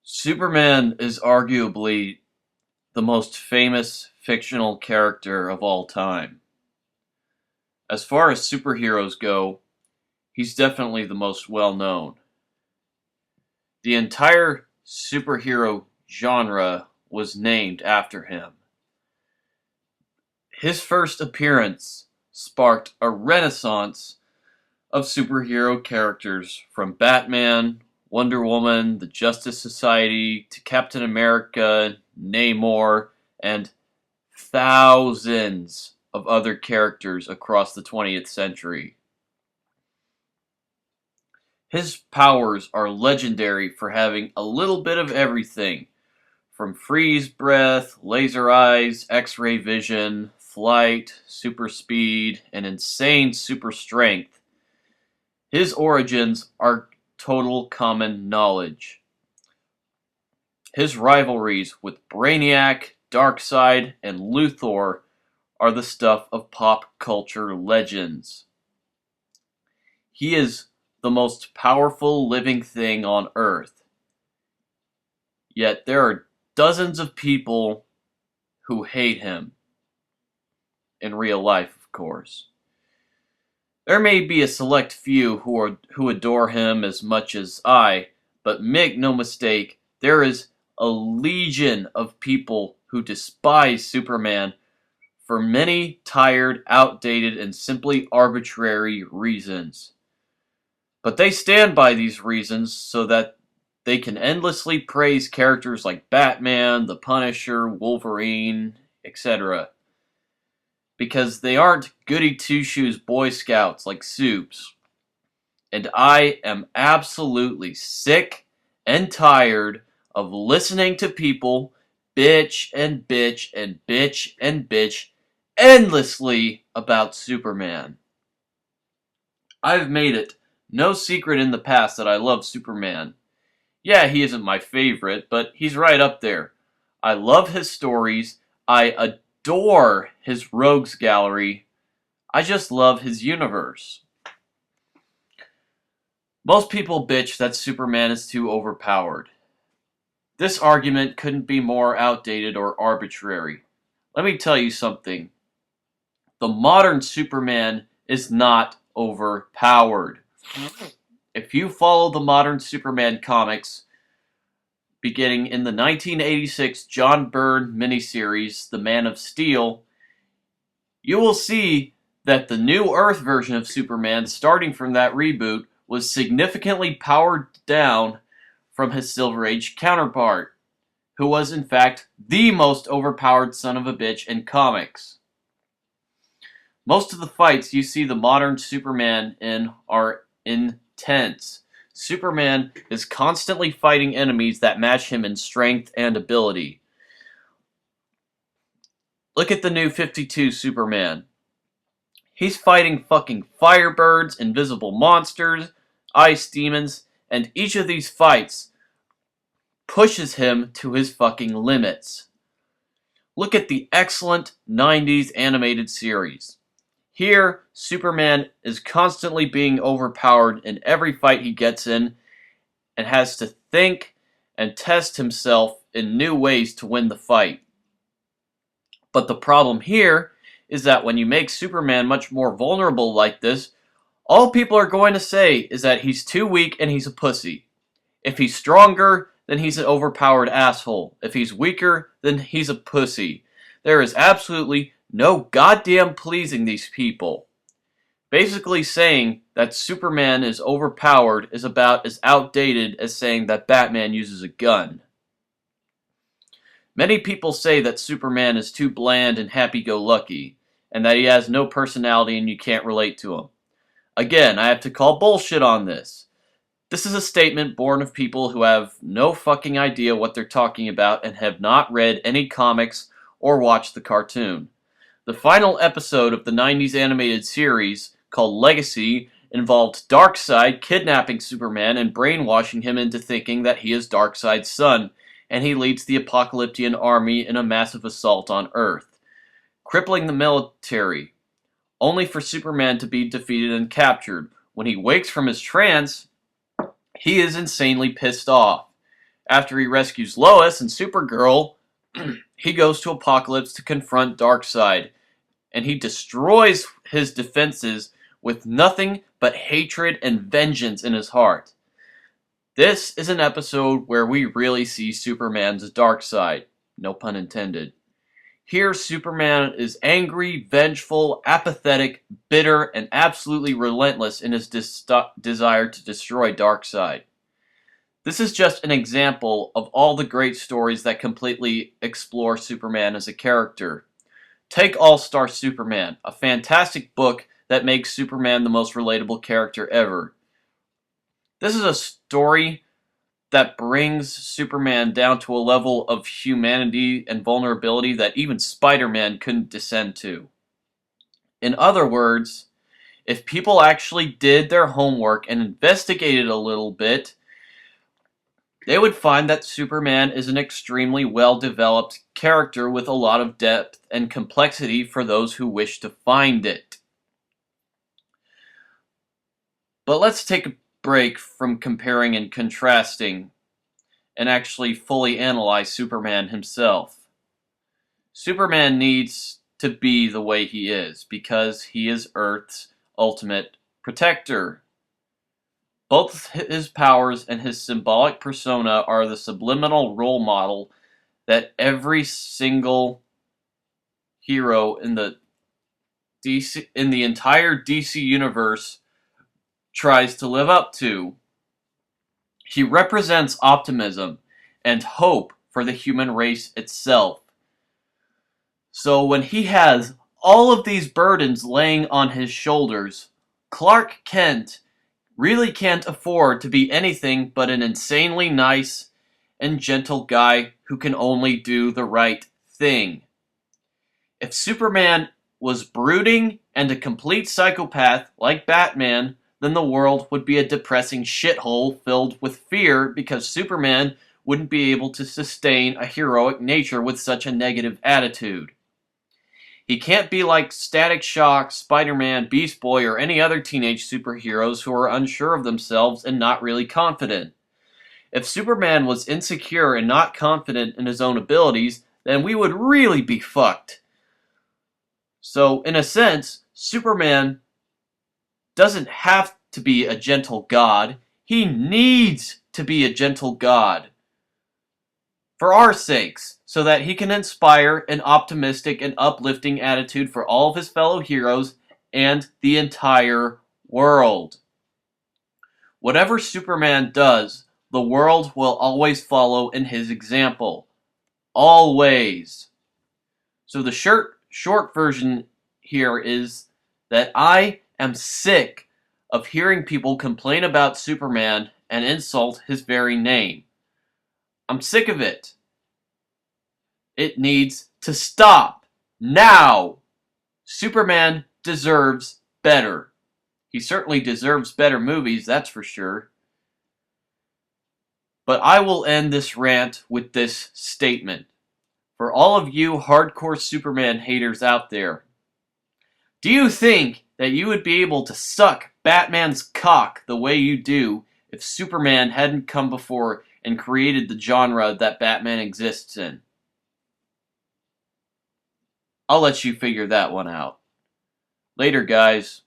Superman is arguably the most famous fictional character of all time. As far as superheroes go, he's definitely the most well known. The entire superhero genre was named after him. His first appearance sparked a renaissance of superhero characters from Batman, Wonder Woman, the Justice Society, to Captain America, Namor, and thousands of other characters across the 20th century. His powers are legendary for having a little bit of everything, from freeze breath, laser eyes, X-ray vision, flight, super speed, and insane super strength. His origins are total common knowledge. His rivalries with Brainiac, Darkseid, and Luthor are the stuff of pop culture legends. He is the most powerful living thing on Earth. Yet there are dozens of people who hate him. In real life, of course. There may be a select few who adore him as much as I, but make no mistake, there is a legion of people who despise Superman for many tired, outdated, and simply arbitrary reasons. But they stand by these reasons so that they can endlessly praise characters like Batman, the Punisher, Wolverine, etc. Because they aren't goody two-shoes Boy Scouts like Supes. And I am absolutely sick and tired of listening to people bitch and bitch and bitch and bitch endlessly about Superman. I've made it no secret in the past that I love Superman. Yeah, he isn't my favorite, but he's right up there. I love his stories. I adore his rogues gallery. I just love his universe. Most people bitch that Superman is too overpowered. This argument couldn't be more outdated or arbitrary. Let me tell you something. The modern Superman is not overpowered. If you follow the modern Superman comics, beginning in the 1986 John Byrne miniseries, The Man of Steel, you will see that the New Earth version of Superman, starting from that reboot, was significantly powered down from his Silver Age counterpart, who was in fact the most overpowered son of a bitch in comics. Most of the fights you see the modern Superman in are intense. Superman is constantly fighting enemies that match him in strength and ability. Look at the new 52 Superman. He's fighting fucking firebirds, invisible monsters, ice demons, and each of these fights pushes him to his fucking limits. Look at the excellent 90s animated series. Here, Superman is constantly being overpowered in every fight he gets in and has to think and test himself in new ways to win the fight. But the problem here is that when you make Superman much more vulnerable like this, all people are going to say is that he's too weak and he's a pussy. If he's stronger, then he's an overpowered asshole. If he's weaker, then he's a pussy. There is absolutely no goddamn pleasing these people. Basically saying that Superman is overpowered is about as outdated as saying that Batman uses a gun. Many people say that Superman is too bland and happy-go-lucky, and that he has no personality and you can't relate to him. Again, I have to call bullshit on this. This is a statement born of people who have no fucking idea what they're talking about and have not read any comics or watched the cartoon. The final episode of the 90s animated series, called Legacy, involved Darkseid kidnapping Superman and brainwashing him into thinking that he is Darkseid's son, and he leads the Apocalyptian army in a massive assault on Earth, crippling the military, only for Superman to be defeated and captured. When he wakes from his trance, he is insanely pissed off. After he rescues Lois and Supergirl, he goes to Apokolips to confront Darkseid, and he destroys his defenses with nothing but hatred and vengeance in his heart. This is an episode where we really see Superman's dark side, no pun intended. Here, Superman is angry, vengeful, apathetic, bitter, and absolutely relentless in his desire to destroy Darkseid. This is just an example of all the great stories that completely explore Superman as a character. Take All-Star Superman, a fantastic book that makes Superman the most relatable character ever. This is a story that brings Superman down to a level of humanity and vulnerability that even Spider-Man couldn't descend to. In other words, if people actually did their homework and investigated a little bit, they would find that Superman is an extremely well-developed character with a lot of depth and complexity for those who wish to find it. But let's take a break from comparing and contrasting and actually fully analyze Superman himself. Superman needs to be the way he is because he is Earth's ultimate protector. Both his powers and his symbolic persona are the subliminal role model that every single hero in the entire DC universe tries to live up to. He represents optimism and hope for the human race itself. So when he has all of these burdens laying on his shoulders, Clark Kent really can't afford to be anything but an insanely nice and gentle guy who can only do the right thing. If Superman was brooding and a complete psychopath like Batman, then the world would be a depressing shithole filled with fear because Superman wouldn't be able to sustain a heroic nature with such a negative attitude. He can't be like Static Shock, Spider-Man, Beast Boy, or any other teenage superheroes who are unsure of themselves and not really confident. If Superman was insecure and not confident in his own abilities, then we would really be fucked. So, in a sense, Superman doesn't have to be a gentle god. He needs to be a gentle god. For our sakes, so that he can inspire an optimistic and uplifting attitude for all of his fellow heroes and the entire world. Whatever Superman does, the world will always follow in his example. Always. So the short version here is that I am sick of hearing people complain about Superman and insult his very name. I'm sick of it. It needs to stop. Now! Superman deserves better. He certainly deserves better movies, that's for sure. But I will end this rant with this statement. For all of you hardcore Superman haters out there, do you think that you would be able to suck Batman's cock the way you do if Superman hadn't come before and created the genre that Batman exists in? I'll let you figure that one out. Later, guys.